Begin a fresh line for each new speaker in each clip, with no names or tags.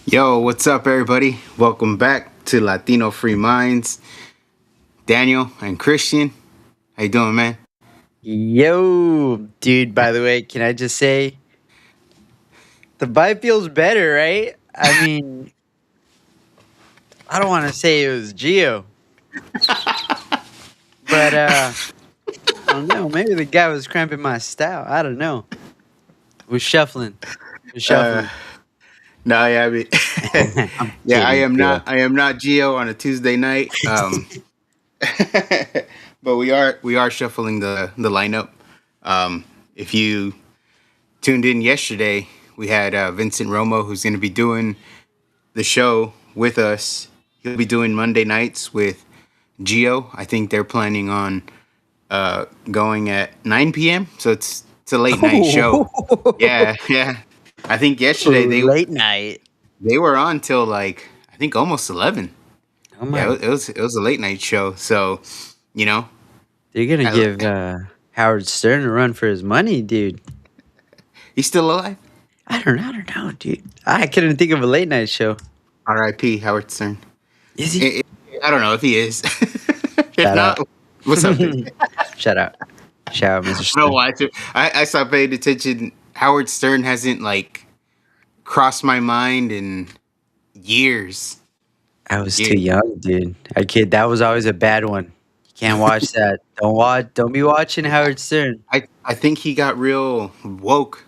Yo, what's up, everybody? Welcome back to Latino Free Minds. Daniel and Christian, how you doing, man?
Yo, dude, by the way, can I just say the vibe feels better, right? I mean, I don't want to say it was Geo, but I don't know. Maybe the guy was cramping my style. I don't know. We're shuffling. We're
Uh,
shuffling.
no, yeah, I mean,
I'm
yeah, I
kidding,
am
Geo.
not. I am not Geo on a Tuesday night. But we are shuffling the lineup. If you tuned in yesterday, we had Vincent Romo, who's going to be doing the show with us. He'll be doing Monday nights with Geo. I think they're planning on going at 9 p.m. So it's a late night show.
Oh,
Yeah, yeah. I think yesterday
late night.
they were on till like I think almost 11.
Oh
Yeah,
my!
it was a late night show. So you know,
They're gonna
I,
give Howard Stern a run for his money, dude.
he's still alive.
I don't know, dude. I couldn't think of a late night show.
R.I.P. Howard Stern.
Is he?
I I don't know if he is. If
Shout
not,
out.
what's up, dude?
Shout out. Shout out, Mr.
I don't
Stern.
watch it. I stopped paying attention. Howard Stern hasn't like crossed my mind in years.
I was too
Years.
young, dude. I kid. That was always a bad one. You can't watch that. Don't watch. Don't be watching Howard Stern.
I think he got real woke.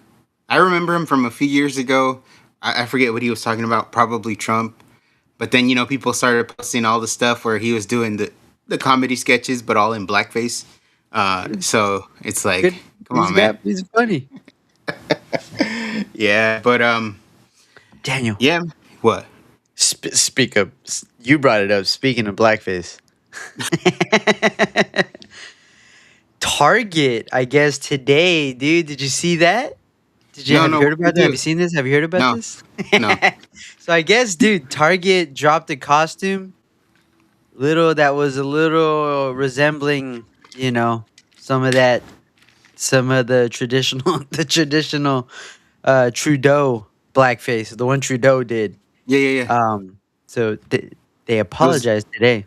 I remember him from a few years ago. I forget what he was talking about, probably Trump. But then, people started posting all the stuff where he was doing the comedy sketches, but all in blackface. So it's like,
Good.
come on, man.
He's funny.
Yeah, but
Daniel,
yeah. What?
speak up. You brought it up. Speaking of blackface, Target. I guess today, dude. Did you see that?
No,
Have you
no.
heard
What did
about that?
he
Have
do?
you seen this? Have you heard about
No,
this?
no.
So I guess, dude, Target dropped a costume, little that was a little resembling, some of that, some of the traditional, the traditional Trudeau blackface, the one Trudeau did.
Yeah, yeah, yeah.
So they
It was.
apologized today.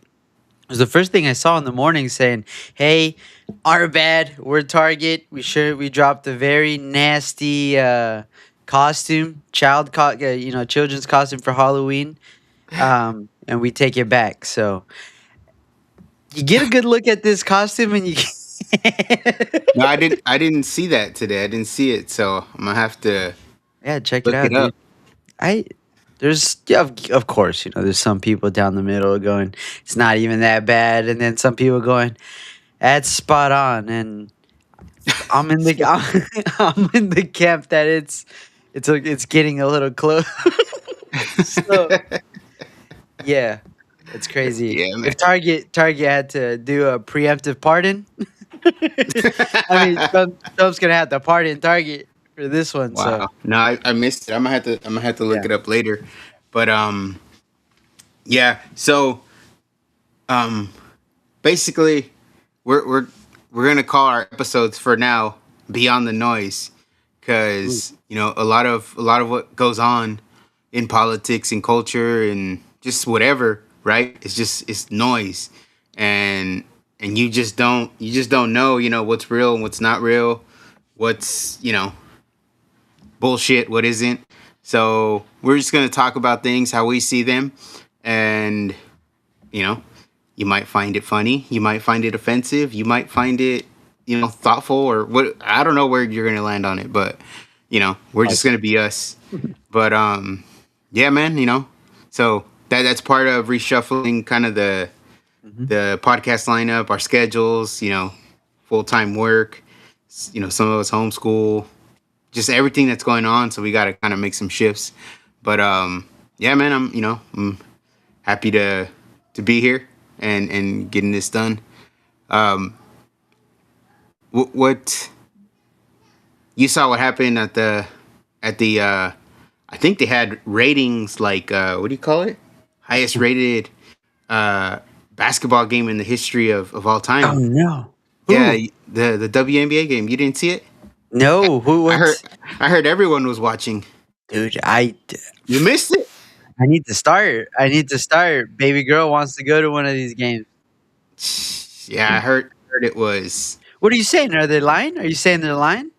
It was the first thing I saw in the morning saying, "Hey, our bad. We're Target. We dropped a very nasty costume, children's costume for Halloween, and we take it back." So you get a good look at this costume, and you
No, I didn't. I didn't see that today. I didn't see it, so I'm gonna have to
yeah, check it
look it
out,
up.
dude. I there's yeah, of course, there's some people down the middle going, it's not even that bad, and then some people going, that's spot on, and I'm in the I'm in the camp that it's getting a little close. So yeah, it's crazy.
Yeah, man.
If Target had to do a preemptive pardon, I mean Trump's gonna have to pardon Target for this one. So
Wow. No, I missed it. I'm gonna have to look
yeah.
it up later. But yeah. So um basically we're gonna call our episodes for now Beyond the Noise,
Ooh.
because a lot of what goes on in politics and culture and just whatever, right? It's noise. And you just don't know, what's real and what's not real, what's, bullshit, what isn't. So we're just gonna talk about things how we see them, and you know, you might find it funny, you might find it offensive, you might find it, thoughtful, or what. I don't know where you're gonna land on it, but we're just gonna be us. But yeah, man. So that's part of reshuffling, kind of the
Mhm.
the podcast lineup, our schedules. Full time work. Some of us homeschool, just everything that's going on. So we got to kind of make some shifts. But yeah, man, I'm happy to be here and getting this done. Um, what you saw what happened at the I think they had ratings like what do you call it? Highest rated uh basketball game in the history of all
Oh
time.
no.
Yeah,
Who?
the WNBA game. You didn't see it?
No, who
I heard
what?
I heard everyone was watching.
Dude,
You missed it.
I need to start. I need to start. Baby girl wants to go to one of these games.
Yeah, I heard it was.
What are you saying? Are they lying? Are you saying they're lying?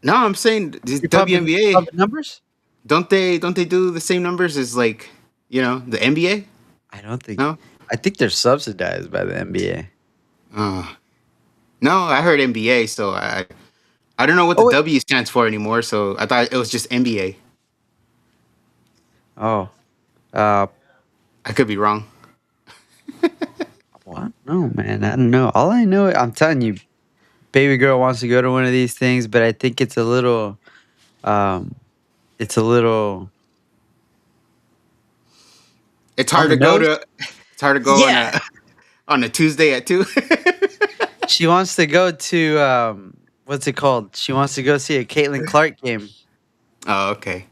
No, I'm saying the
You're pumping
WNBA.
numbers?
Don't they do the same numbers as like the NBA?
I don't think.
No.
I think they're subsidized by the NBA.
Uh, no, I heard NBA, so I don't know what the
Oh, wait.
W stands for anymore. So I thought it was just NBA.
Oh, uh,
I could be wrong.
what? No, man. I don't know. All I know, I'm telling you, baby girl wants to go to one of these things, but I think um, it's a little
It's
on
hard
the
to go
nose.
to. It's hard to go on
Yeah,
a on a Tuesday at 2.
she wants to go to what's it called? She wants to go see a Caitlin Clark game.
Oh, okay.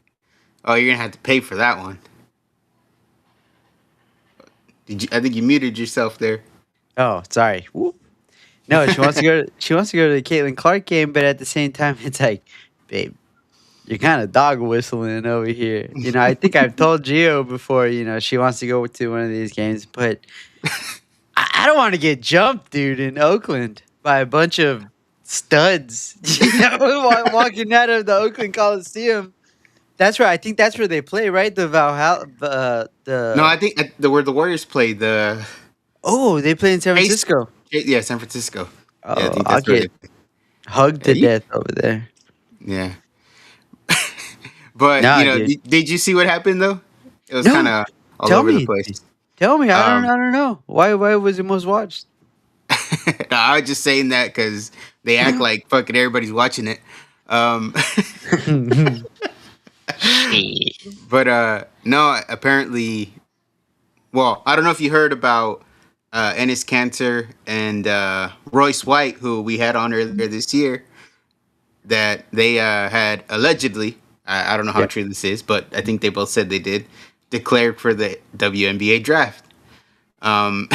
Oh, you're gonna have to pay for that one. Did you? I think you muted yourself there.
Oh, sorry. Whoop. No, she wants to go. She wants to go to the Caitlin Clark game, but at the same time, it's like, babe, you're kind of dog whistling over here. I think I've told Gio before. She wants to go to one of these games, but I don't want to get jumped, dude, in Oakland by a bunch of studs. Walking out of the Oakland Coliseum. That's where I think that's where they play, right? The Valhalla,
No,
the
I think where the Warriors played the
oh, they play in San
Chase.
Francisco.
Yeah, San Francisco. Yeah, I
Oh,
think
I'll
that's where they
get
play.
hugged
Yeah,
to death over there.
yeah. But
Nah, dude.
did you see what happened though? It was kind
No,
of all
tell
over the
me.
place.
Tell me. I don't.
Um,
I don't know. Why was it most watched?
no, I was just saying that because they act like fucking everybody's watching it. Um,
Shit.
but no, apparently, well, I don't know if you heard about Ennis Cantor and Royce White, who we had on earlier this year, that they had allegedly, I don't know how
Yep.
true this is, but I think they both said they did, declared for the WNBA draft um,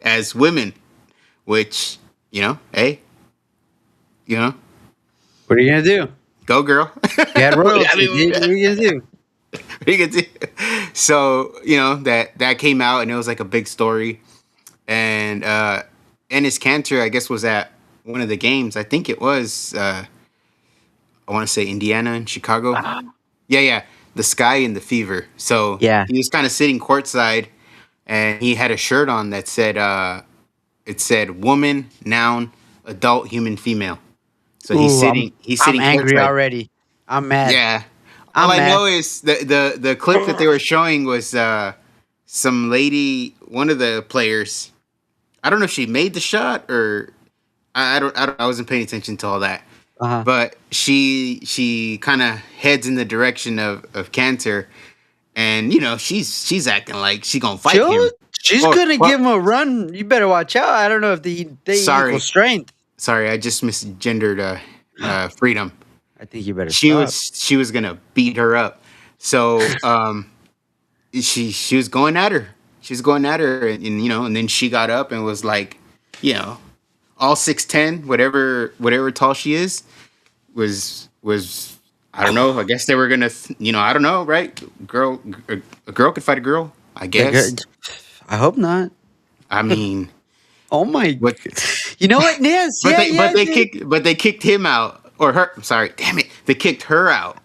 as women, which, hey, you know,
What are you gonna do?
go girl.
You had
I
royalty,
mean,
dude. What are you gonna do?
you can see. So that came out and it was like a big story, and Ennis Cantor I guess was at one of the games. I think it was I want to say Indiana and Chicago. Yeah, the Sky and the Fever. So
Yeah.
he was kind of sitting courtside, and he had a shirt on that said it said woman, noun, adult, human, female. So he's
Ooh,
sitting he's
I'm
sitting
angry
courtside.
already. I'm mad.
Yeah. All
I'm
I
mad.
know is the clip that they were showing was some lady, one of the players. I don't know if she made the shot or I wasn't paying attention to all that.
Uh-huh.
But she kind of heads in the direction of Cantor, and she's acting like she gonna fight
She'll,
him.
she's
Or
gonna give him a run. You better watch out. I don't know if they equal
sorry,
strength.
sorry, I just misgendered Freedom.
I think you better
She
stop.
was gonna beat her up. So she was going at her. She was going at her, and then she got up and was like, all 6'10", whatever tall she is, was I don't know. I guess they were gonna, I don't know, right? A girl could fight a girl, I
The
guess.
I hope not.
I mean,
Oh my!
what?
You know what? Yes,
But
yeah,
they
yeah.
but they
Dude.
kicked him out or her. I'm sorry, damn it, they kicked her out.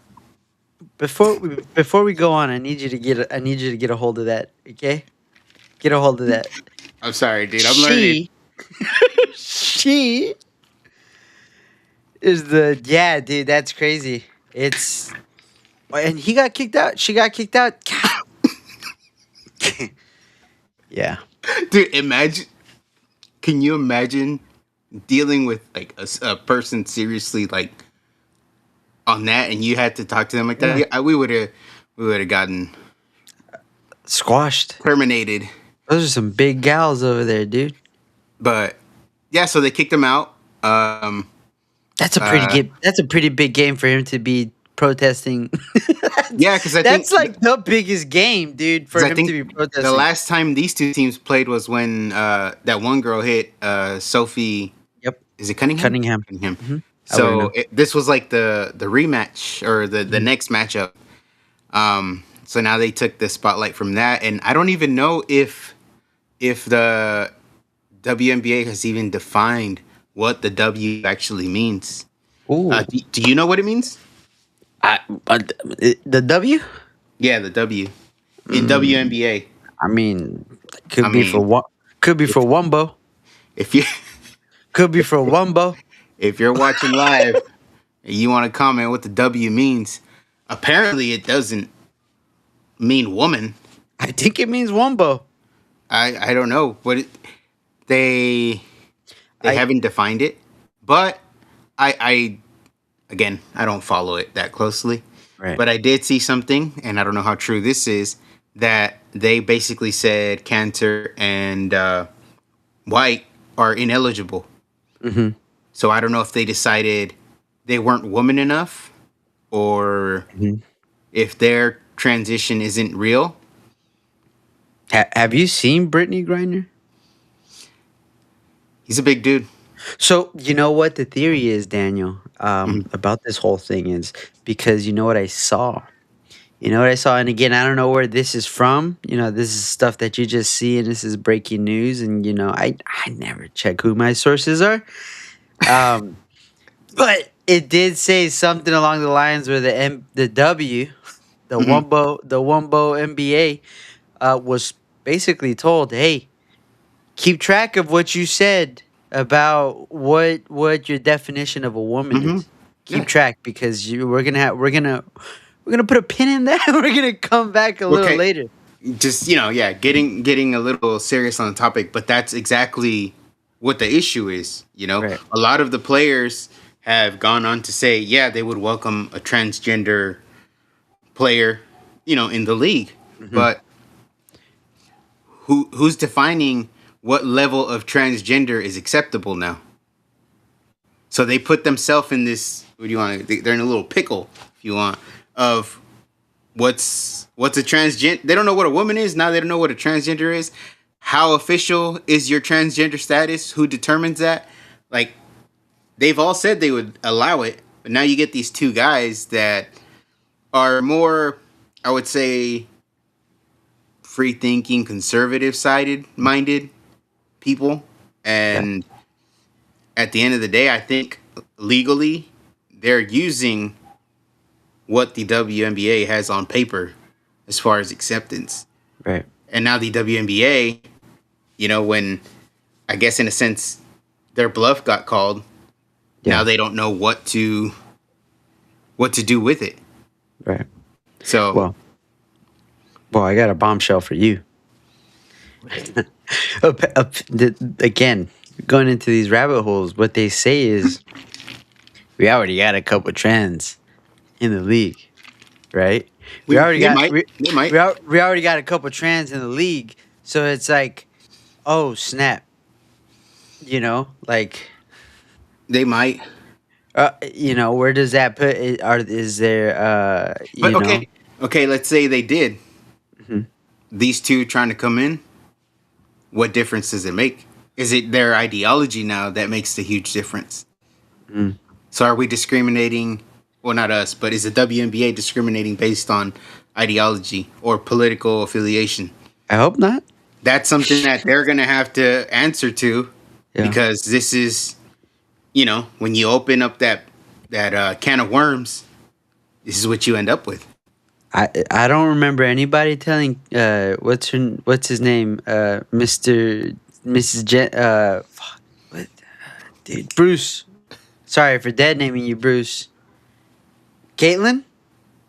Before we go on, I need you to get a hold of that. Okay, get a hold of that.
I'm sorry, dude. I'm learning.
She she is yeah, dude. That's crazy. It's and he got kicked out. She got kicked out. God. Yeah.
Dude, imagine. Can you imagine dealing with like a person seriously like on that, and you had to talk to them like that?
Yeah.
Yeah, we would have gotten
Squashed.
terminated.
Those are some big gals over there, dude.
But yeah, so they kicked him out.
That's a pretty game. That's a pretty big game for him to be protesting.
Yeah, because I think
That's like the biggest game, dude, for
'cause I
him
think
to be protesting.
the last time these two teams played was when that one girl hit Sophie.
Yep.
Is it Cunningham?
Cunningham.
Cunningham.
Mhm. I
So
wouldn't know.
this was like the rematch or the next matchup. So now they took the spotlight from that, and I don't even know if the WNBA has even defined what the W actually means.
Ooh,
Do you know what it means?
I, uh, the W.
Yeah, the W in
Mm,
WNBA.
I mean,
I
could be for
mean,
one. Could be for
if
Wumbo.
if you
Could be for Wumbo.
if you're watching live and you want to comment what the W means, apparently it doesn't mean woman.
I think it means Wumbo.
I don't know, but they they
I
haven't defined it. But I again I don't follow it that closely.
right.
But I did see something, and I don't know how true this is, that they basically said Cantor and White are ineligible.
Mm-hmm.
So I don't know if they decided they weren't woman enough, or
Mm-hmm.
if their transition isn't real.
Have you seen Brittany Griner?
He's a big dude.
So you know what the theory is, Daniel,
Mhm.
about this whole thing is because you know what I saw. You know what I saw, and again, I don't know where this is from. You know, this is stuff that you just see, and this is breaking news. And you know, I never check who my sources are. Um, but it did say something along the lines where the W,
Mhm.
the Wumbo MBA, was basically told, "Hey, keep track of what you said about what your definition of a woman
Mhm.
is. Keep
Yeah.
track because we're gonna put a pin in that. We're gonna come back a little
Okay.
later.
Just yeah, getting a little serious on the topic, but that's exactly what the issue is.
Right.
A lot of the players have gone on to say, yeah, they would welcome a transgender player, in the league,
Hmm.
but who's defining what level of transgender is acceptable now? So they put themselves in this. What do you want? They're in a little pickle, if you want, of what's a transgender. They don't know what a woman is now. They don't know what a transgender is. How official is your transgender status? Who determines that? Like, they've all said they would allow it, but now you get these two guys that are more, I would say, free thinking, conservative sided minded people.
Yeah.
And at the end of the day, I think legally they're using what the WNBA has on paper as far as acceptance.
Right.
And now the WNBA, when, I guess in a sense, their bluff got called, now
Yeah.
they don't know what to do with it.
Right.
So,
Well, I got a bombshell for you. Again, going into these rabbit holes, what they say is we already got a couple trends in the league, right? We already
they
got
might,
we
they might,
we already got a couple trends in the league, so it's like, oh snap, like,
they might.
where does that put it? Is there,
But okay, let's say they did.
Mhm.
These two trying to come in, what difference does it make? Is it their ideology now that makes the huge difference?
Mm.
So are we discriminating? Well, not us, but is the WNBA discriminating based on ideology or political affiliation?
I hope not.
That's something that they're going to have to answer to,
Yeah.
because this is, when you open up that can of worms, this is what you end up with.
I don't remember anybody telling what's his name, Mr. Mrs. Fuck, what, dude, Bruce. Sorry for dead naming you Bruce. Caitlin.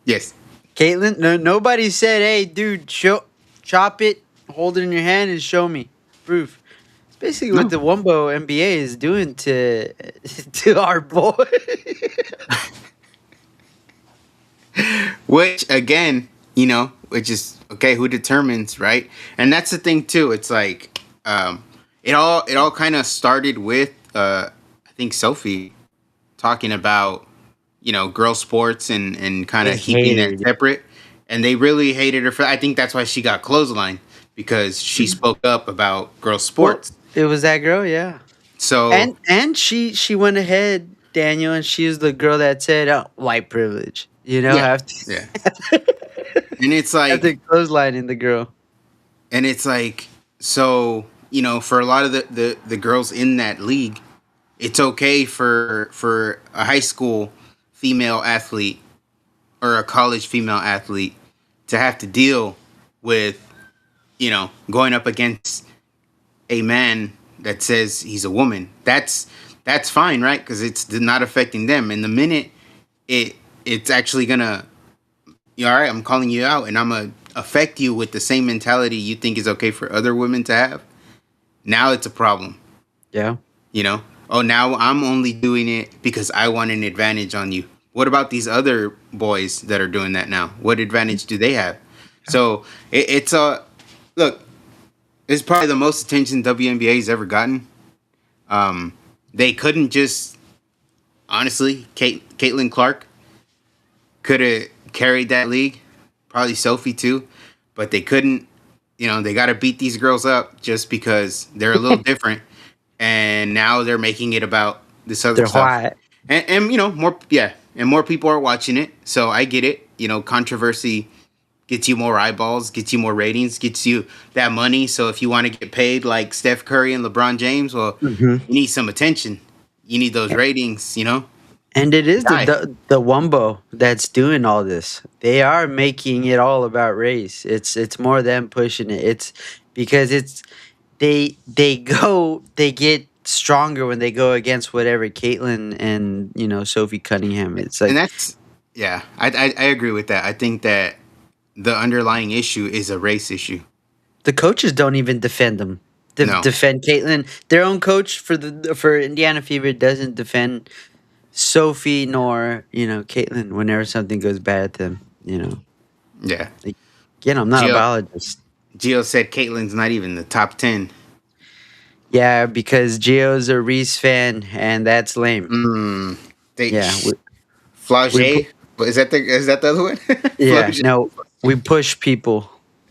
Yes.
Caitlin. No, nobody said, "Hey, dude, chop it, hold it in your hand, and show me proof." It's basically what
No.
the Wumbo NBA is doing to to our boy.
Which again, which is okay. Who determines, right? And that's the thing too. It's like, it all kind of started with, I think Sophie talking about, girl sports and kind
They
of keeping that
hated it.
separate, and they really hated her for. I think that's why she got clothesline, because she spoke up about girl
Well,
sports.
it was that girl, yeah.
So
And she went ahead, Daniel, and she was the girl that said white privilege.
yeah,
Have
yeah. And it's
After
like,
clotheslining the girl.
and it's like, so for a lot of the girls in that league, it's okay for a high school female athlete or a college female athlete to have to deal with going up against a man that says he's a woman. That's fine, right? Because it's not affecting them. And the minute it's actually gonna, all right, I'm calling you out, and I'm gonna affect you with the same mentality you think is okay for other women to have. Now it's a problem.
Yeah.
You know, oh, now I'm only doing it because I want an advantage on you. What about these other boys that are doing that now? What advantage do they have? So it's a look. It's probably the most attention WNBA's ever gotten. Um, they couldn't just honestly, Caitlin Clark could have carried that league, probably Sophie too, but they couldn't. They got to beat these girls up just because they're a little different, and now they're making it about this other
They're
stuff.
white.
And more, yeah, and more people are watching it, so I get it. Controversy gets you more eyeballs, gets you more ratings, gets you that money. So if you want to get paid like Steph Curry and LeBron James, well,
Hmm.
you need some attention. You need those ratings.
And it is the,
Die.
the Wumbo that's doing all this. They are making it all about race. It's more them pushing it. It's because they get stronger when they go against whatever Caitlyn and Sophie Cunningham. It's
And
like
that's yeah, I agree with that. I think that the underlying issue is a race issue.
the coaches don't even defend them.
No,
Defend Caitlyn. Their own coach for Indiana Fever doesn't defend Sophie nor Caitlyn whenever something goes bad to them.
yeah.
Like, again, I'm not a
Gio
biologist.
Gio said Caitlin's not even the top 10.
Yeah, because Gio's a Reese fan, and that's lame.
Mm, they
Yeah, we pu-
Flaugier. Is that the other one?
yeah,
Flaugier.
no, we push people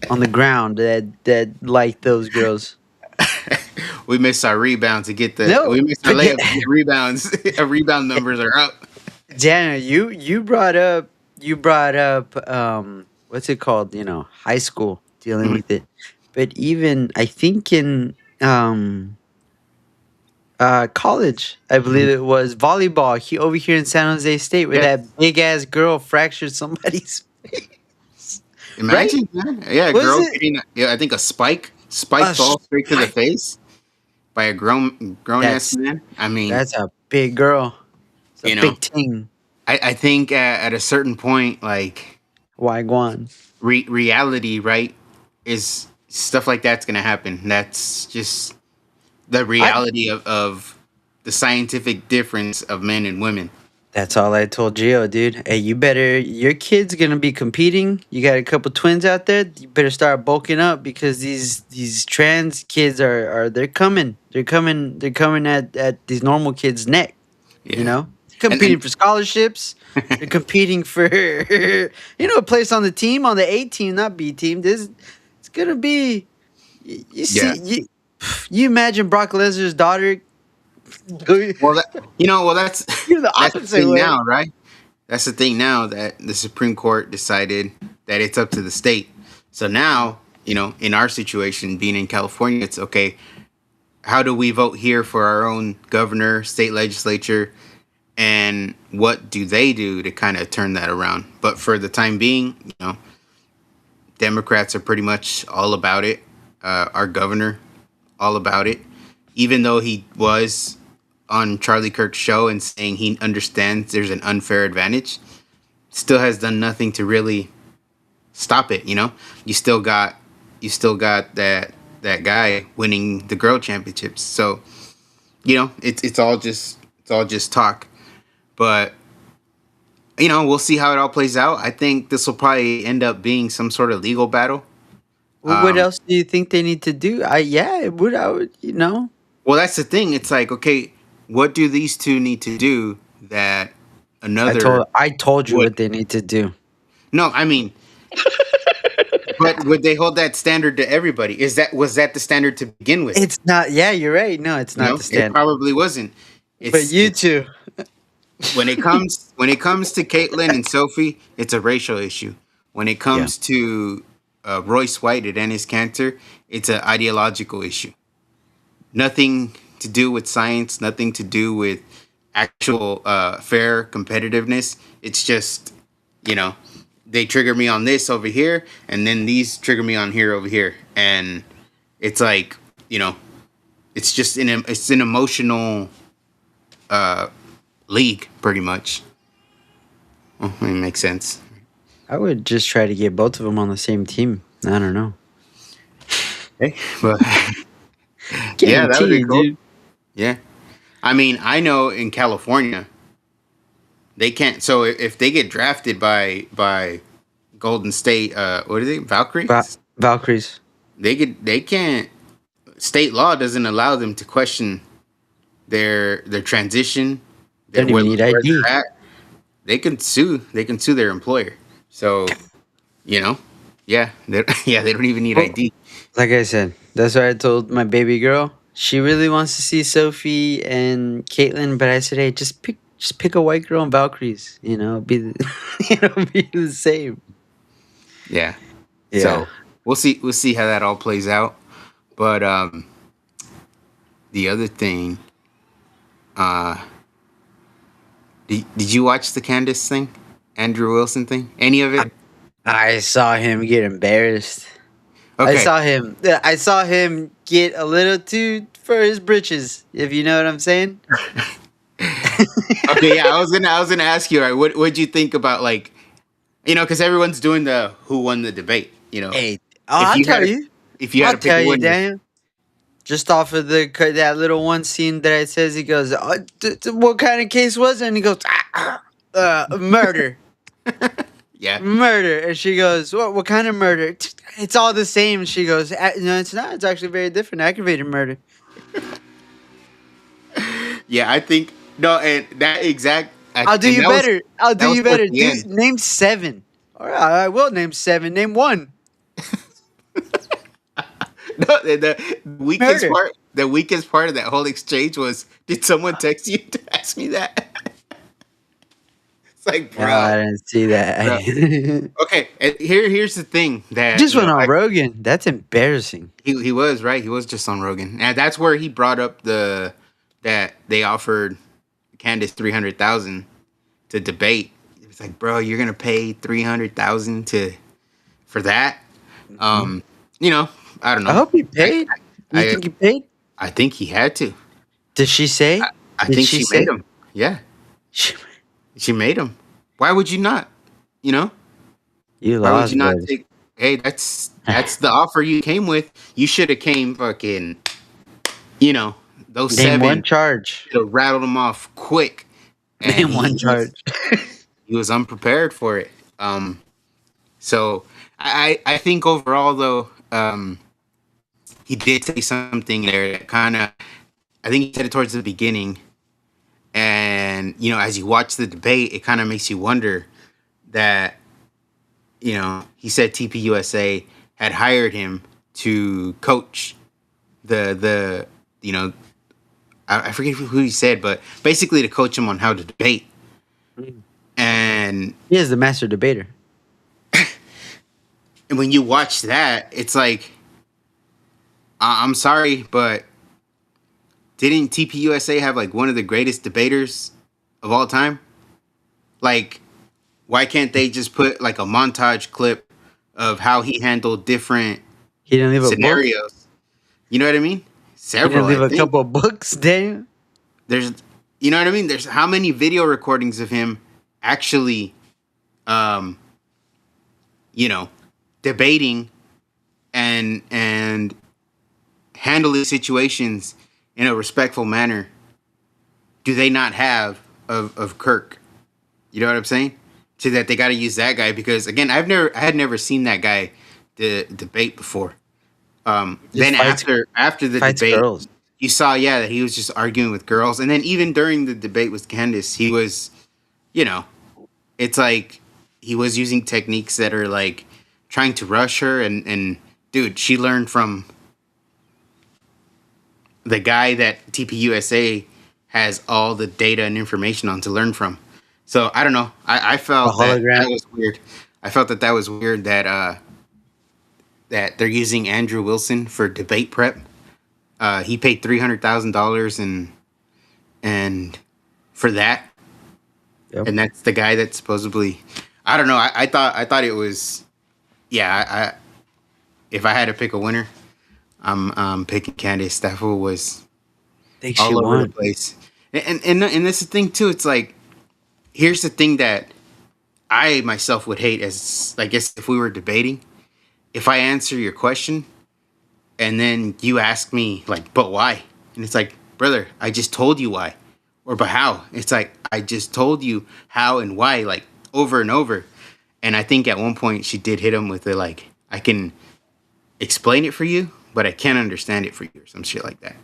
on the ground that like those girls.
We missed our rebound to get
No,
we missed our
forget
layup to get rebounds. Our rebound numbers are up.
Daniel. You brought up what's it called? High school dealing
Mhm.
with it, but even I think in college, I believe
Mhm.
it was volleyball. Over here in San Jose State, where
Yes.
that big ass girl fractured somebody's face. Right?
Imagine, man. Yeah, a
Was
girl
it?
getting I think a spike
A
ball straight to the
strike.
face by a grown ass
That's
man. I mean,
that's a big girl. It's a
you know,
big ting.
I think at a certain point, like
Wagwan.
reality, right, is stuff like that's gonna happen. That's just the
I
reality of the scientific difference of men and women.
That's all I told Gio, dude. Hey, you better. Your kid's gonna be competing. You got a couple twins out there. You better start bulking up because these trans kids are they're coming. They're coming. They're coming at these normal kids' neck. You
Yeah,
know,
and
competing for scholarships. They're competing for a place on the team, on the A team, not B team. This it's gonna be. You
yeah.
see, you imagine Brock Lesnar's daughter going
Well, that's
the
that's the
opposite
thing
way.
now, right? That's the thing now that the Supreme Court decided that it's up to the state. So now, in our situation, being in California, it's okay. How do we vote here for our own governor, state legislature, and what do they do to kind of turn that around? But for the time being, Democrats are pretty much all about it. Our governor, all about it. Even though he was on Charlie Kirk's show and saying he understands there's an unfair advantage, still has done nothing to really stop it. You still got that guy winning the girl championships. So it's all just talk. But we'll see how it all plays out. I think this will probably end up being some sort of legal battle.
What
Um,
else do you think they need to do? It would. I would.
well, that's the thing. It's like, okay, what do these two need to do that
I
another
told I told you
would?
what they need to do.
No, I mean, but would they hold that standard to everybody? Was that the standard to begin with?
It's not. Yeah, you're right. No, it's not the
It
stand.
probably wasn't.
But
It's
you
it's
two.
when it comes to Caitlyn and Sophie, it's a racial issue. When it
Yeah.
comes to Royce White and Ennis Cantor, it's an ideological issue. Nothing to do with science, nothing to do with actual fair competitiveness. It's just, you know, they trigger me on this over here, and then these trigger me on here over here, and it's like, you know, it's an emotional uh, league, pretty much. Well, it makes sense.
I would just try to get both of them on the same team. I don't know.
Hey, but yeah, that would be
Guaranteed,
cool.
dude.
Yeah, I mean, I know in California they can't. So if they get drafted by Golden State, what are they, Valkyries?
Valkyries
They can't. State law doesn't allow them to question their transition,
don't even need
where
ID.
they're at. They can sue. They can sue their employer. So you know, yeah, yeah, they don't even need
Well,
ID.
like I said, that's why I told my baby girl. She really wants to see Sophie and Caitlyn, but I said, hey, just pick a white girl and Valkyries. You know, be the, be the same.
Yeah.
Yeah.
So we'll see how that all plays out. But the other thing, uh, did you watch the Candace thing, Andrew Wilson thing? Any of
I,
it?
I saw him get embarrassed.
Okay.
I saw him get a little too for his britches, if you know what I'm saying.
Okay. Yeah, I was gonna ask you. Right, what'd you think about, like, because everyone's doing the who won the debate.
Hey,
If
I'll
you had
tell
to,
you.
if you had
I'll
to pick
tell
a
you,
winner.
Daniel. Just off of that little one scene that it says, he goes, "What kind of case was it?" And he goes, "Murder,
Yeah.
murder." And she goes, "What kind of murder?" It's all the same. She goes, "No, it's not. It's actually very different. Aggravated murder."
Yeah, I think no, and that exact,
I'll do
and
you better. I'll do
that was
you
towards
better.
the
Do
end.
name seven. All right, I will name seven. Name one.
No,
Murder.
the weakest part of that whole exchange was, did someone text you to ask me that? It's like,
No, I didn't see
bro.
that.
Okay, and here's the thing that
Just went on Rogan. That's embarrassing.
he was right. He was just on Rogan, and that's where he brought up that they offered Candace 300,000 to debate. It was like, bro, you're gonna pay 300,000 to for that?
Mhm.
Um, you know, I don't
I
know.
hope he
I
paid. You
I
think he paid?
I think he had to.
Did she
I,
say?
I
Did
think
she
she made
say?
him. Yeah,
She,
she made him. Why would you not? You know,
you
why would you
lost,
not
brother.
take? Hey, that's the offer you came with. You should have came fucking. You know, those
Name one
seven
charge.
should have rattled him off quick, and
Name one charge.
he was unprepared for it. So I think overall though, he did say something there that kind of, I think he said it towards the beginning, and as you watch the debate, it kind of makes you wonder that he said TPUSA had hired him to coach the you know I forget who he said, but basically to coach him on how to debate. And
He is the master debater.
when you watch that, it's like, I'm sorry, but didn't TPUSA have like one of the greatest debaters of all time? Like, why can't they just put like a montage clip of how he handled different
He didn't leave a book.
scenarios? You know what I mean?
He didn't
Several, I
leave a
think.
couple of books, Daniel.
There's, you know what I mean? There's how many video recordings of him actually, um, you know, debating and handling situations in a respectful manner do they not have of Kirk? You know what I'm saying? So that they got to use that guy because, again, I had never seen that guy debate before.
Just
Then after the
fights
debate,
girls.
you saw, yeah, that he was just arguing with girls, and then even during the debate with Candace, he was, you know, it's like he was using techniques that are like trying to rush her, and dude, she learned from the guy that TPUSA has all the data and information on to learn from. So I don't know. I
A
felt that
hologram.
was weird. I felt that that was weird that that they're using Andrew Wilson for debate prep. He paid $300,000 and for that,
Yep.
and that's the guy that supposedly. I don't know. I thought it was. Yeah. If I had to pick a winner, I'm picking Candace. That fool was
Think she
all over the
won.
place. And that's the thing too. It's like, here's the thing that I myself would hate, as I guess if we were debating, if I answer your question and then you ask me like, but why? And it's like, brother, I just told you why. Or but how? It's like, I just told you how and why, like, over and over. And I think at one point she did hit him with the like, I can explain it for you, but I can't understand it for you, or some shit like that.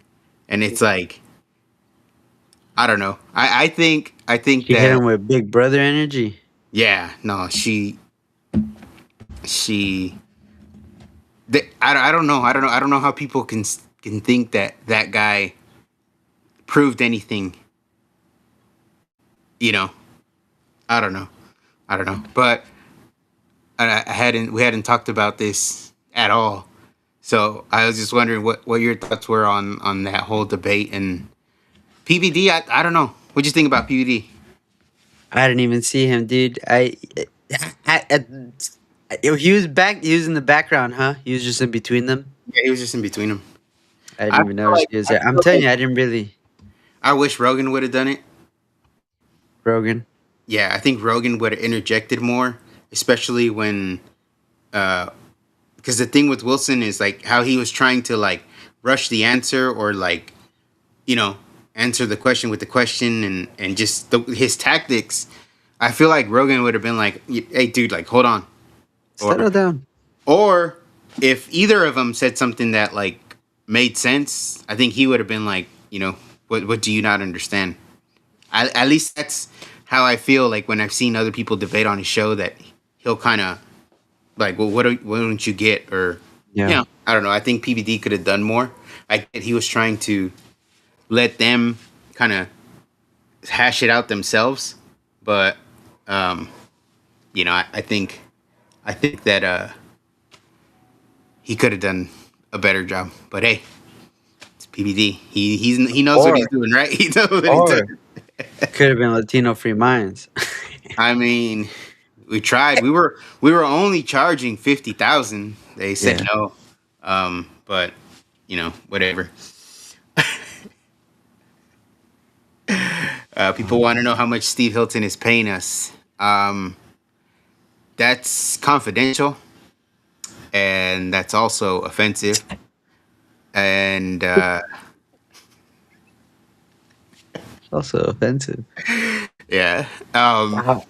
And it's like, I don't know. I think
She hit
that,
him with Big Brother energy.
yeah, no, she I don't know how people can think that that guy proved anything. You know, I don't know. I don't know. But I hadn't we hadn't talked about this at all. So I was just wondering what your thoughts were on that whole debate and PBD. I don't know. What'd you think about PBD?
I didn't even see him, dude. He was back. He was in the background, huh? He was just in between them.
Yeah, he was just in between them.
I didn't
I
even
feel
notice
like
he was
I
there. I'm
feel
telling
like
you, I didn't really.
I wish Rogan would have done it.
Rogan.
Yeah, I think Rogan would have interjected more, especially when uh because the thing with Wilson is like how he was trying to like rush the answer or like, you know, answer the question with the question and just his tactics. I feel like Rogan would have been like, "Hey, dude, like, hold on," or
Settle down.
or if either of them said something that like made sense, I think he would have been like, you know, what do you not understand? At least that's how I feel like when I've seen other people debate on his show that he'll kind of like, well, what don't you get? Or, you
Yeah.
know, I don't know. I think PBD could have done more. I get he was trying to let them kind of hash it out themselves, but um, you know, I think that he could have done a better job. But hey, it's PBD. He knows what he's
Or
doing, right? He knows what he's
or
doing.
could have been Latino Free Minds.
I mean, we tried. We were only charging 50,000. They said
Yeah.
no. But you know, whatever. People want to know how much Steve Hilton is paying us. That's confidential, and that's also offensive. And
It's also offensive.
yeah,
Wow.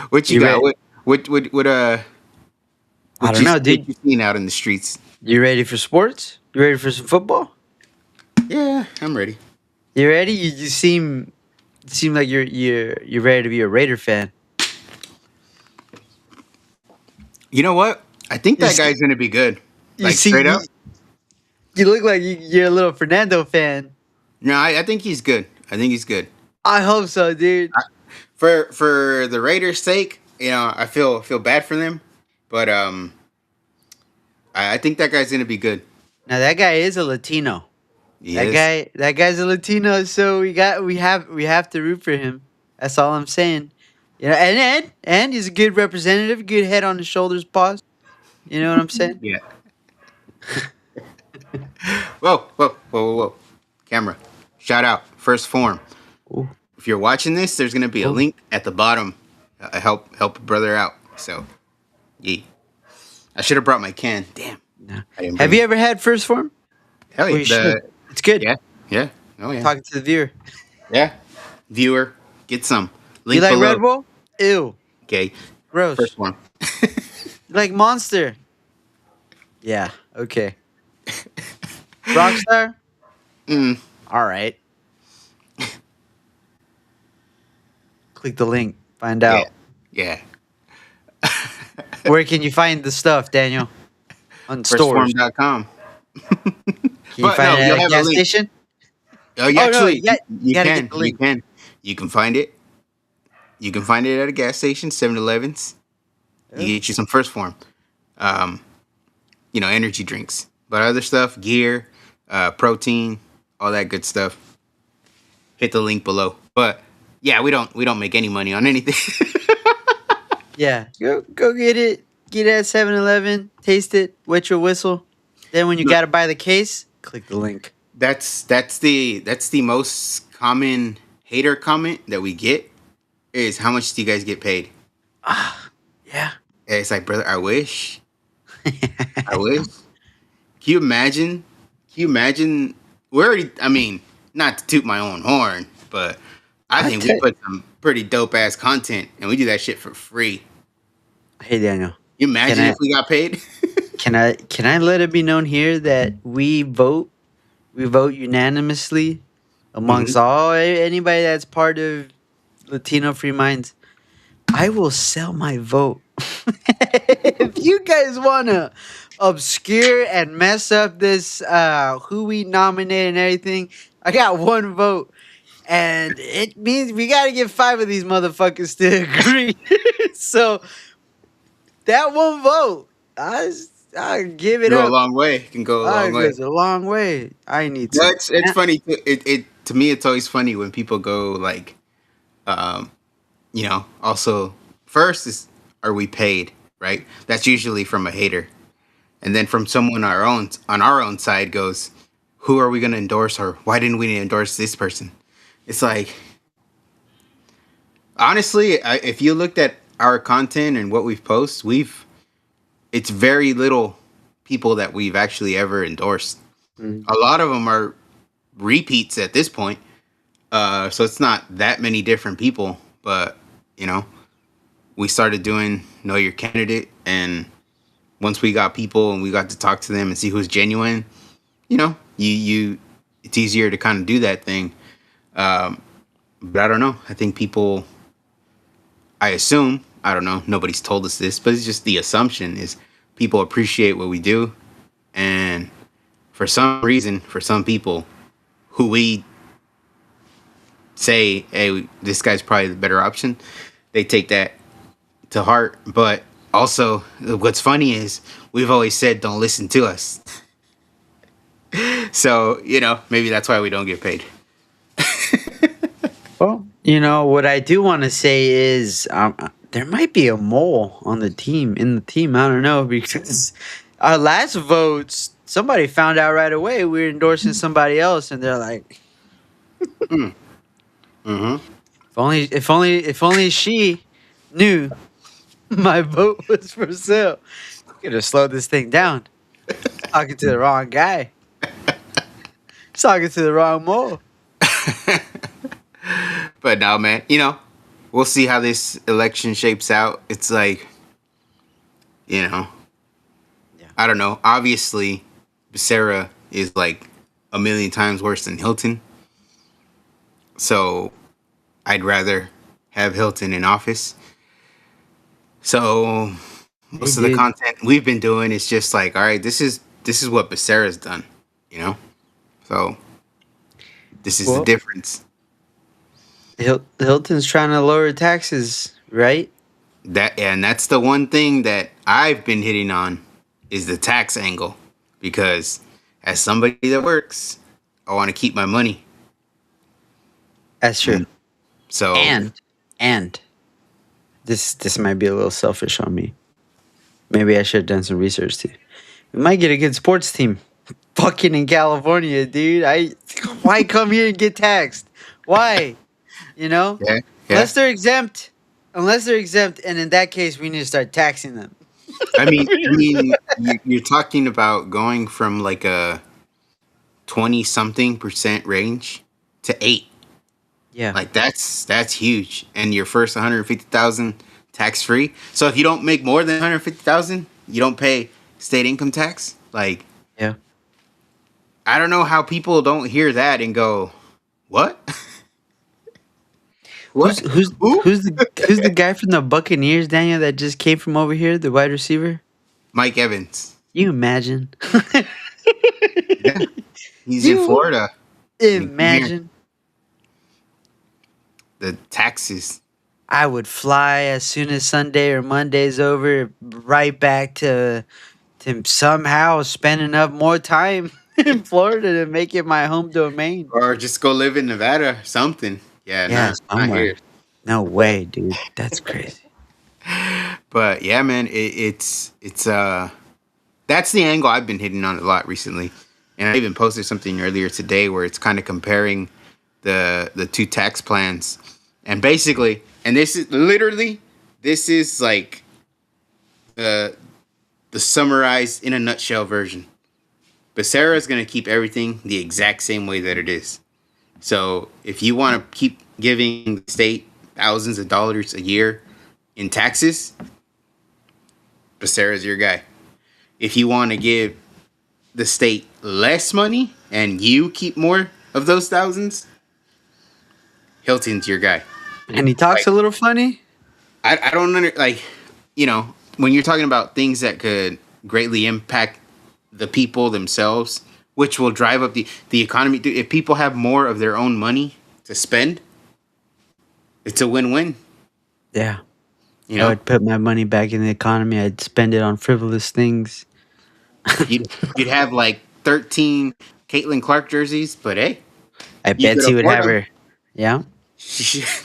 what you
You
got?
ready?
What
I
what
don't
you
know,
what
dude.
you seen out in the streets?
You ready for sports? You ready for some football?
Yeah, I'm ready.
You ready? You seem like you're ready to be a Raider fan.
You know what? I think
You
that
see,
guy's gonna be good.
you
Like
see,
straight up.
you look like you're a little Fernando fan.
No, I think he's good. I think he's good.
I hope so, dude.
For the Raiders' sake, you know, I feel bad for them, but I think that guy's gonna be good.
Now that guy is a Latino.
He is.
That guy's a Latino, so we have to root for him. That's all I'm saying. You know, and he's a good representative, good head on his shoulders, paws. You know what I'm saying?
Yeah. Whoa. Camera. Shout out. First form.
Ooh,
If you're watching this, there's gonna be a
ooh,
link at the bottom. Help a brother out. So, yeah. I should have brought my can. Damn.
no.
I didn't
Have
bring
you
it.
ever had first form?
Hell
Well,
yeah.
you should. It's good.
Yeah. Yeah. Oh yeah.
Talking to the viewer.
Yeah. Viewer, get some.
You
Link
like
below.
Red Bull? Ew,
Okay. First
gross.
form.
You like Monster? Yeah. Okay. Rockstar?
Mm,
All right. Click the link. Find
yeah.
out.
Yeah.
Where can you find the stuff, Daniel? On stores.
Firstform.com.
Can you
But
find
no,
it
you'll
at a
have a
gas
link.
station?
Oh, you
Oh no,
actually,
you
you
gotta get
can.
the
You
link.
can. You can find it. You can find it at a gas station, 7-Elevens. You
Yeah.
get you some First Form, um, energy drinks. But other stuff, gear, protein, all that good stuff. Hit the link below. But yeah, we don't make any money on anything.
Yeah. Go get it. Get it at 7-Eleven. Taste it. Wet your whistle. Then when you
No,
gotta buy the case, click the link.
that's the most common hater comment that we get is how much do you guys get paid?
Ah, yeah.
And it's like, brother, I wish. Can you imagine? Can you imagine? We already. I mean, not to toot my own horn, but I
I
think we
tell
put some pretty dope ass content, and we do that shit for free.
Hey Daniel,
You
can
imagine
I
if we got paid?
can I let it be known here that we vote unanimously
Hmm.
amongst anybody that's part of Latino Free Minds. I will sell my vote. If you guys want to obscure and mess up this who we nominate and everything, I got one vote. And it means we got to get 5 of these motherfuckers to agree. So that one vote, I give it
Go a
up.
long way. Can go a
I
long way.
goes a long way. I need
No,
some.
it's funny. It to me, it's always funny when people go like, um, also first is are we paid? Right. That's usually from a hater, and then from someone on our own side goes, who are we going to endorse, or why didn't we endorse this person? It's like, honestly, if you looked at our content and what we've posted, it's very little people that we've actually ever endorsed.
Mm.
A lot of them are repeats at this point. So it's not that many different people, but you know, we started doing Know Your Candidate, and once we got people and we got to talk to them and see who's genuine, it's easier to kind of do that thing. Um, but I don't know. I think people, I assume, I don't know, nobody's told us this, but it's just the assumption is people appreciate what we do, and for some reason, for some people who we say, hey, this guy's probably the better option, they take that to heart. But also, what's funny is we've always said, don't listen to us. So, maybe that's why we don't get paid.
Well, what I do want to say is there might be a mole on the team, in the team. I don't know, because our last votes, somebody found out right away we were endorsing somebody else, and they're like,
Mm. Hmm.
if only she knew my vote was for sale. Could have slowed this thing down. Talking to the wrong guy. Talking to the wrong mole.
But now, man, we'll see how this election shapes out. It's like, you know,
Yeah.
I don't know. Obviously, Becerra is like a million times worse than Hilton. So I'd rather have Hilton in office. So
Hey,
most of the
dude.
content we've been doing is just like, all right, this is what Becerra's done, you know. So this is the
Well,
difference.
Hilton's trying to lower taxes, right?
That's the one thing that I've been hitting on is the tax angle, because as somebody that works, I want to keep my money.
That's true.
And so,
And this might be a little selfish on me. Maybe I should have done some research too. We might get a good sports team. Fucking in California, dude. Why come here and get taxed? Why? You know?
yeah, yeah.
Unless they're exempt. Unless they're exempt, and in that case we need to start taxing them.
You're talking about going from like a 20 something percent range to 8.
Yeah.
Like that's huge. And your first 150,000 tax free. So if you don't make more than 150,000, you don't pay state income tax. Like,
Yeah.
I don't know how people don't hear that and go, "What?
Who's
What?
who's
Who?"
who's the guy from the Buccaneers, Daniel, that just came from over here, the wide receiver?
Mike Evans.
You imagine?
Yeah, he's in
You
Florida. And he came here.
imagine?
The taxes.
I would fly as soon as Sunday or Monday's over, right back to somehow spend enough more time in Florida to make it my home domain.
Or just go live in Nevada, something. Yeah,
Yeah,
not here.
somewhere. No
But
way, dude. That's crazy.
but yeah, man, it's that's the angle I've been hitting on a lot recently. And I even posted something earlier today where it's kind of comparing the two tax plans. And basically, and this is literally, this is like the the summarized in a nutshell version. But Sarah's gonna keep everything the exact same way that it is. So if you want to keep giving the state thousands of dollars a year in taxes, Becerra's your guy. If you want to give the state less money and you keep more of those thousands, Hilton's your guy.
And he talks
Like
a little funny.
I don't like, you know, when you're talking about things that could greatly impact the people themselves, which will drive up the economy. If people have more of their own money to spend, it's a win-win.
Yeah.
You
I
know,
would put my money back in the economy. I'd spend it on frivolous things.
you'd have like 13 Caitlin Clark jerseys, but hey,
I
you
bet
could
he would
afford
have
them.
her. Yeah.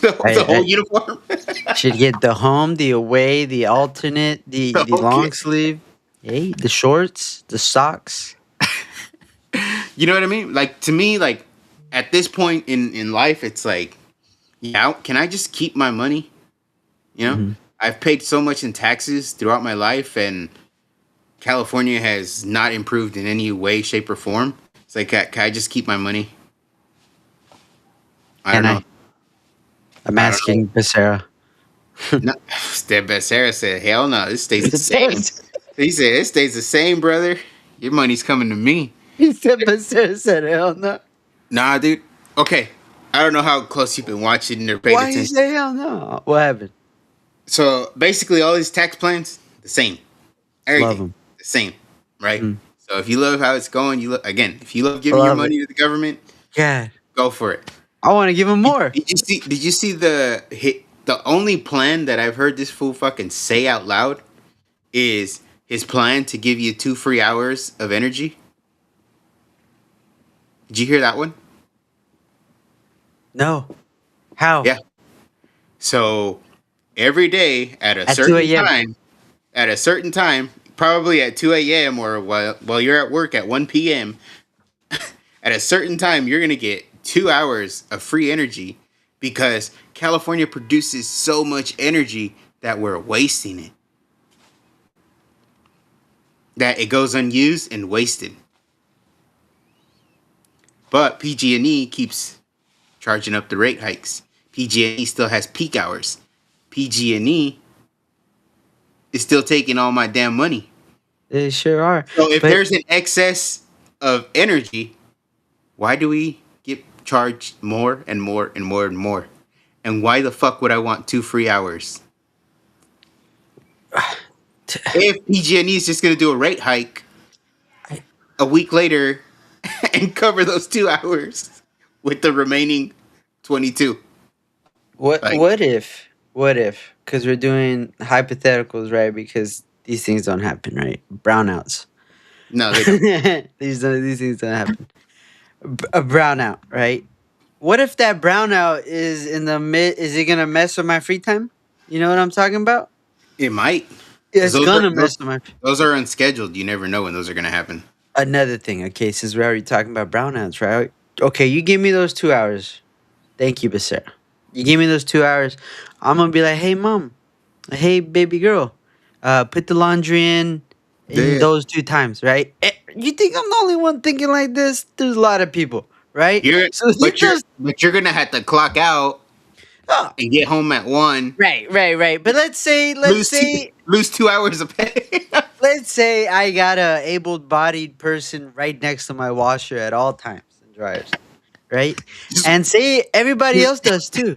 The whole
I
uniform.
should get the home, the away, the alternate, the
Okay.
long sleeve. Hey, the shorts, the socks.
You know what I mean? Like to me, like at this point in life, it's like, yeah, can I just keep my money? You know,
Mhm.
I've paid so much in taxes throughout my life, and California has not improved in any way, shape, or form. It's like, can I just keep my money? I don't
Can
know.
I? I'm
I don't know.
asking Becerra.
No, Step Sarah said, "Hell no, this stays the
He
same."
says-
He said, "It stays the same, brother. Your money's coming to me."
he said, Becerra said, hell no.
Nah, dude. Okay, I don't know how close you've been watching or paid
Why you
attention.
say hell no? What happened?
So basically, all these tax plans, the same.
Love
Everything,
him.
the same, right?
Mm.
So if you love how it's going, you look again. If you love giving your
Love it.
money to the government,
God.
go for it.
I want to give him more.
Did you see? Did you see the hit? The only plan that I've heard this fool fucking say out loud is his plan to give you 2 free hours of energy. Did you hear that one?
No. How?
Yeah. So every day
At 2 a.m.
at a certain time, probably at 2 a.m. or while you're at work at 1 p.m., at a certain time, you're going to get 2 hours of free energy because California produces so much energy that we're wasting it. That it goes unused and wasted. But PG&E keeps charging up the rate hikes. PG&E still has peak hours. PG&E is still taking all my damn money.
They sure are.
So if
But
there's an excess of energy, why do we get charged more and more and more and more? And why the fuck would I want 2 free hours? If PG&E is just going to do a rate hike
I,
a week later and cover those 2 hours with the remaining 22.
what
Like,
what if because we're doing hypotheticals, right? Because these things don't happen, right? Brownouts.
no, they don't.
These things don't happen. A brownout, right? What if that brownout is in the mid? Is it gonna mess with my free time? You know what I'm talking about?
It might. Because
It's gonna mess with my.
those are unscheduled. You never know when those are going to happen.
Another thing, okay, since we're already talking about brownouts, right? Okay, you give me those 2 hours. Thank you, Becerra. You give me those 2 hours. I'm gonna be like, hey, mom, hey, baby girl, put the laundry in
Yeah.
those 2 times, right? You think I'm the only one thinking like this? There's a lot of people, right?
You're
So he does.
but you're going to have to clock out
Oh,
and get home at 1.
right. But
Lose lose 2 hours of pay.
let's say I got a able-bodied person right next to my washer at all times and dryers, right?
just,
And say everybody else does too.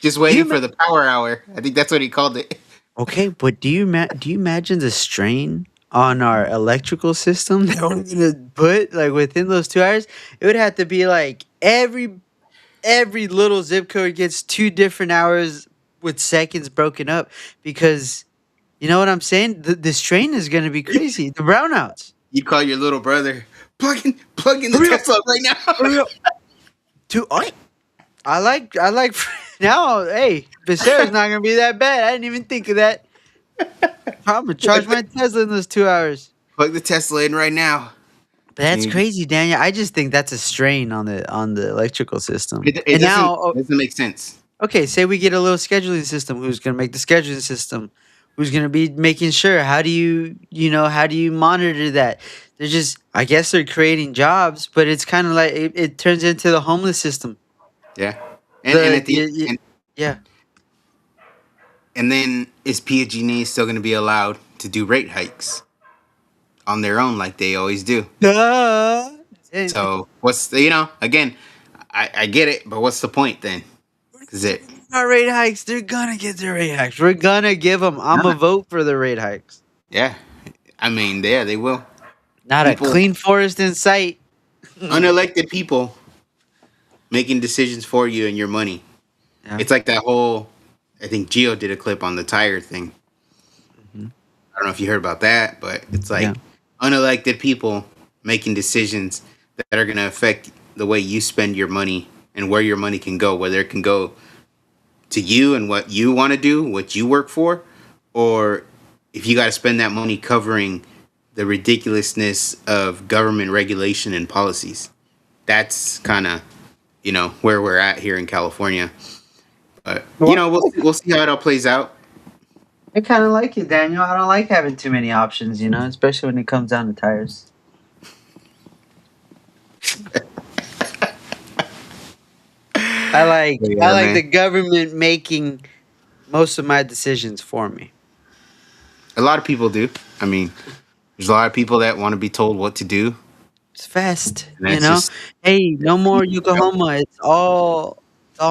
just
Do you
waiting
ma-
for the power hour. I think that's what he called it.
okay, but do you imagine the strain on our electrical system that we're gonna put like within those 2 hours? It would have to be like every little zip code gets 2 different hours with seconds broken up because you know what I'm saying. This train is gonna be crazy. The brownouts.
You call your little brother, plug in the
Hurry up!
Tesla right now.
Hurry up! I like now. Hey, Becerra's not gonna be that bad. I didn't even think of that. I'm gonna
plug,
charge my Tesla in those 2 hours.
plug the Tesla in right now.
But that's
And
crazy, Daniel. I just think that's a strain on the electrical system.
it
And
doesn't
now,
doesn't make sense.
okay, say we get a little scheduling system. Who's gonna make the scheduling system? Who's gonna be making sure? How do how do you monitor that? They're just, I guess they're creating jobs, but it's kind of like it turns into the homeless system.
Yeah, and
The,
at the
the yeah.
and then is PG&E still going to be allowed to do rate hikes on their own like they always do?
Duh.
So what's again? I get it, but what's the point then? Is it
Our rate hikes. They're gonna get their rate hikes. We're gonna give them. I'm a vote for the rate hikes.
yeah? I mean, yeah, they will.
Not a
People,
clean forest in sight.
unelected people making decisions for you and your money.
Yeah.
It's like that whole. I think Geo did a clip on the tire thing.
Mhm.
I don't know if you heard about that, but it's
Yeah.
like unelected people making decisions that are going to affect the way you spend your money and where your money can go, whether it can go to you and what you want to do, what you work for, or if you got to spend that money covering the ridiculousness of government regulation and policies. That's kind of, where we're at here in California. But,
Well,
we'll see how it all plays out.
I kind of like it, Daniel. I don't like having too many options, especially when it comes down to tires. I
Yeah,
like the
man.
government making most of my decisions for me.
A lot of people do. I mean, there's a lot of people that want to be told what to do.
It's fast,
And that's just,
Hey, no more Yokohama. It's all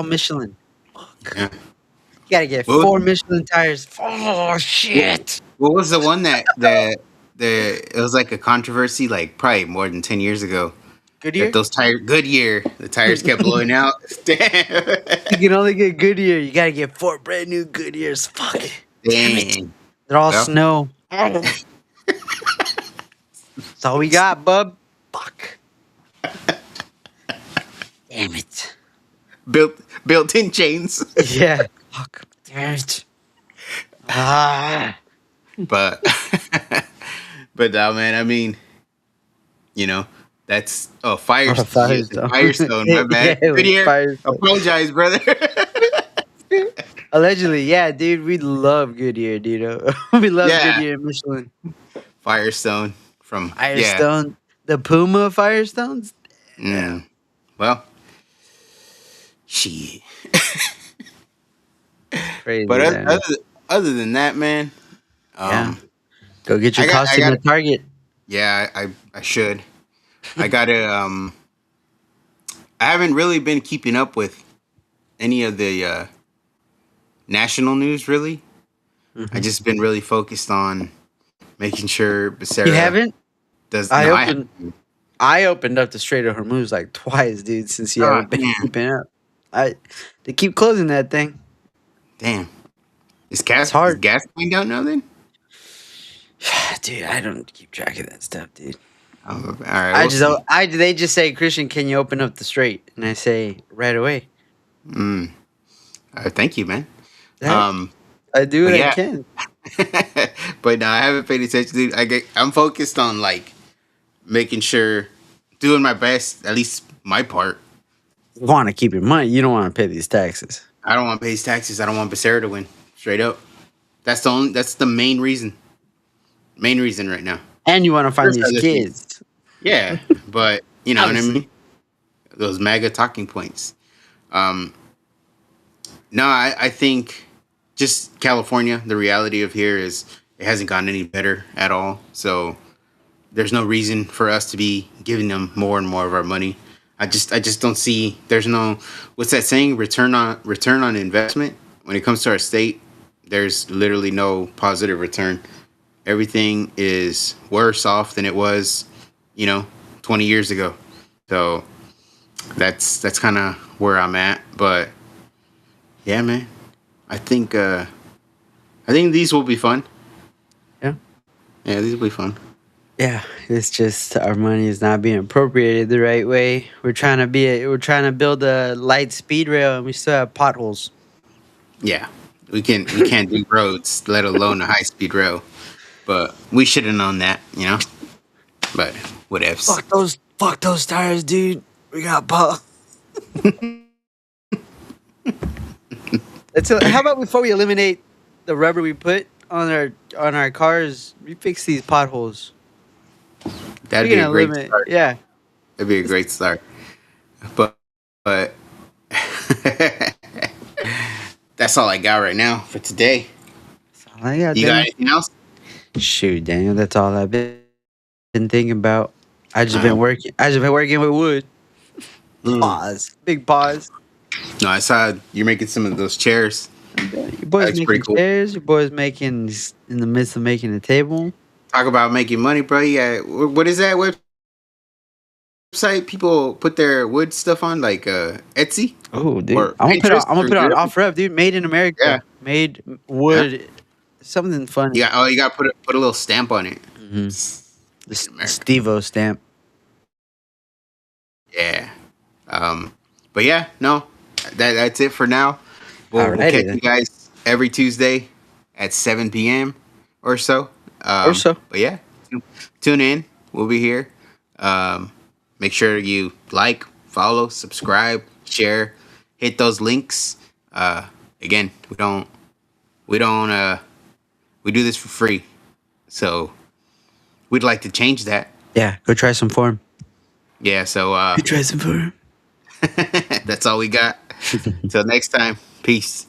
Michelin. Fuck.
yeah.
You gotta get
What,
4 Michelin tires. Oh
what,
shit.
what was the one that it was like a controversy, like probably more than 10 years ago, that
Goodyear?
those Goodyear, the tires kept blowing out. Damn.
You can only get Goodyear. You gotta get 4 brand new Goodyears. Fuck. Damn it.
Dang.
They're all
Well,
snow. That's all we got, bub. Fuck. Damn it.
built-in chains.
Yeah. Fuck. Damn it. Ah.
But but man, I mean, you know, that's
Oh, Firestone.
Firestone, my
Yeah,
bad.
it was
Goodyear.
Firestone.
Apologize, brother.
Allegedly, yeah, dude. We love Goodyear, dude. We love
Yeah.
Goodyear and Michelin.
Firestone from
Firestone. The Puma Firestones? Yeah.
well, shit.
Crazy,
But
man.
other than that, man,
Yeah.
um,
Go get your
I
costume
got
at Target.
yeah, I should. I gotta I haven't really been keeping up with any of the national news really. I
Mhm.
just been really focused on making sure
You
Becerra
haven't?
does
I
no I
opened
haven't.
I opened up the Strait of Hormuz like twice, dude, since you
Oh
haven't been
damn,
keeping up. I They keep closing that thing.
damn. Is
It's
gas is
hard.
gas going down now then?
Dude, I don't keep track of that stuff, dude.
Oh, all right, we'll see.
They just say, Christian, can you open up the strait? And I say, right away.
Mm. Thank you, man.
Hey,
Um,
I do
but
what I
yeah,
can.
but no, I haven't paid attention. I'm focused on like making sure, doing my best, at least my part.
You want to keep your money. You don't want to pay these taxes.
I don't want to pay these taxes. I don't want Becerra to win. Straight up. That's the main reason. Main reason right now.
And you want to find
There's
these
other things.
kids.
Yeah, but you know what I
Obviously.
mean. Those MAGA talking points. Um, no, I think just California. The reality of here is it hasn't gotten any better at all. So there's no reason for us to be giving them more and more of our money. I just don't see. There's no, what's that saying? Return on investment. When it comes to our state, there's literally no positive return. Everything is worse off than it was, you know, 20 years ago. So that's kind of where I'm at. But yeah, man, I think these will be fun.
Yeah.
Yeah, these will be fun.
Yeah, it's just our money is not being appropriated the right way. We're trying to build a light speed rail and we still have potholes.
Yeah, we can't do roads, let alone a high speed rail. But we should have known that, you know. But whatevs.
Fuck those tires, dude. We got pot. How about before we eliminate the rubber we put on our cars, we fix these potholes.
That'd
We're
be a
gonna
great
eliminate.
start.
Yeah,
That'd be a great start. But that's all I got right now for today.
that's all I got,
You got
Daniel.
anything else?
Shoot, Daniel, that's all I've been thinking about.
Uh,
I just been working with wood.
mm.
Pause. Big pause.
No, I saw you're making some of those chairs.
Your
That
boy's
looks pretty
making
cool.
chairs. Your boy's making in the midst of making a table.
Talk about making money, bro. Yeah, what is that website people put their wood stuff on, like Etsy
Oh, dude,
or Pinterest
I'm gonna
or
put it on
whatever?
off rep, dude. Made in
Yeah,
America. Made
yeah.
wood. Something funny.
You got to put a little stamp on it.
Mm-hmm. The
In America.
Stevo stamp.
Yeah. But yeah, no, that's it for now. We'll
Alrighty
catch
then.
you guys every Tuesday at 7 p.m. or so.
Or so.
But yeah, tune in. We'll be here. Make sure you like, follow, subscribe, share, hit those links. Again, we don't we do this for free, so we'd like to change that.
Yeah, go try some form.
Yeah, so
Go try some form.
that's all we got. Till next time, peace.